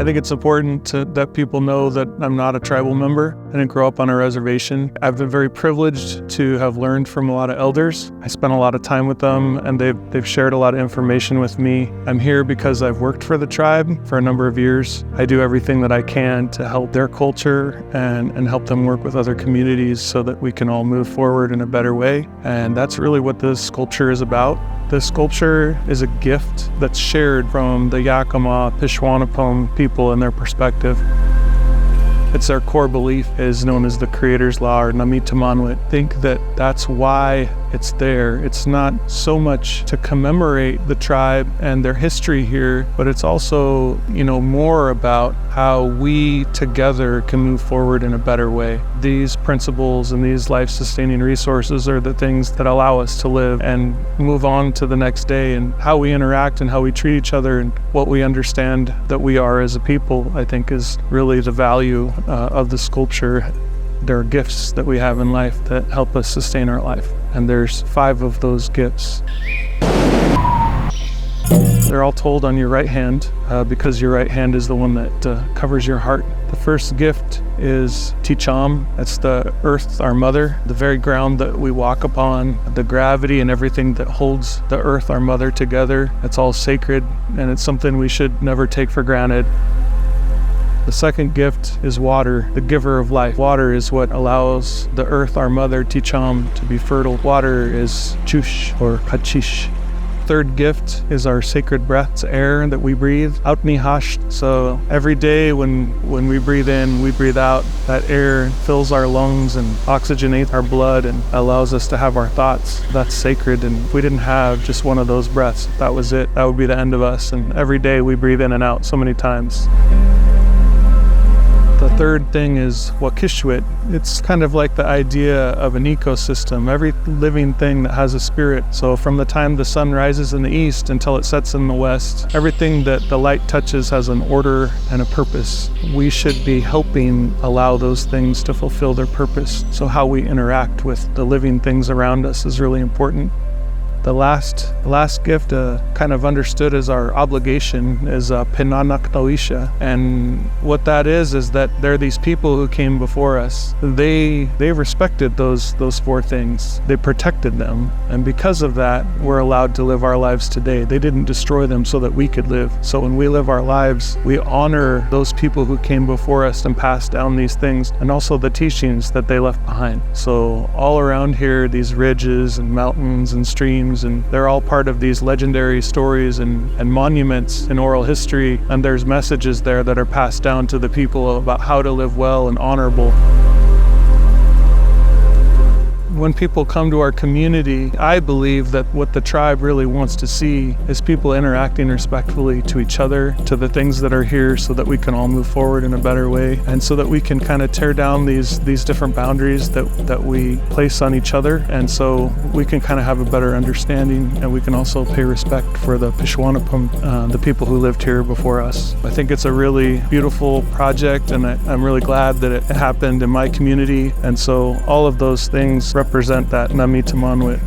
I think it's important that people know that I'm not a tribal member. I didn't grow up on a reservation. I've been very privileged to have learned from a lot of elders. I spent a lot of time with them, and they've shared a lot of information with me. I'm here because I've worked for the tribe for a number of years. I do everything that I can to help their culture and help them work with other communities so that we can all move forward in a better way. And that's really what this sculpture is about. This sculpture is a gift that's shared from the Yakima, Pishwanapum people and their perspective. It's our core belief is known as the Creator's Law or Namitamanwit. I think that's why it's there. It's not so much to commemorate the tribe and their history here, but it's also, more about how we together can move forward in a better way. These principles and these life-sustaining resources are the things that allow us to live and move on to the next day, and how we interact and how we treat each other and what we understand that we are as a people, I think is really the value of the sculpture. There are gifts that we have in life that help us sustain our life, and there's 5 of those gifts. They're all told on your right hand because your right hand is the one that covers your heart. The first gift is Ticham. That's the earth, our mother, the very ground that we walk upon, the gravity and everything that holds the earth, our mother, together. It's all sacred, and it's something we should never take for granted. The second gift is water, the giver of life. Water is what allows the earth, our mother, Ticham, to be fertile. Water is Chush or Kachish. Third gift is our sacred breath. It's air that we breathe, Autni Hash. So every day when we breathe in, we breathe out, that air fills our lungs and oxygenates our blood and allows us to have our thoughts. That's sacred, and if we didn't have just one of those breaths, that was it. That would be the end of us. And every day we breathe in and out so many times. The third thing is Wakishwit. It's kind of like the idea of an ecosystem, every living thing that has a spirit. So from the time the sun rises in the east until it sets in the west, everything that the light touches has an order and a purpose. We should be helping allow those things to fulfill their purpose. So how we interact with the living things around us is really important. The last gift, kind of understood as our obligation, is Pinanaknawisha. And what that is that there are these people who came before us. They respected those 4 things. They protected them. And because of that, we're allowed to live our lives today. They didn't destroy them so that we could live. So when we live our lives, we honor those people who came before us and passed down these things, and also the teachings that they left behind. So all around here, these ridges and mountains and streams, and they're all part of these legendary stories and monuments in oral history, and there's messages there that are passed down to the people about how to live well and honorable. When people come to our community, I believe that what the tribe really wants to see is people interacting respectfully to each other, to the things that are here, so that we can all move forward in a better way, and so that we can kind of tear down these different boundaries that we place on each other, and so we can kind of have a better understanding, and we can also pay respect for the Pishwanapum, the people who lived here before us. I think it's a really beautiful project, and I'm really glad that it happened in my community, and so all of those things represent that Namitamanwit.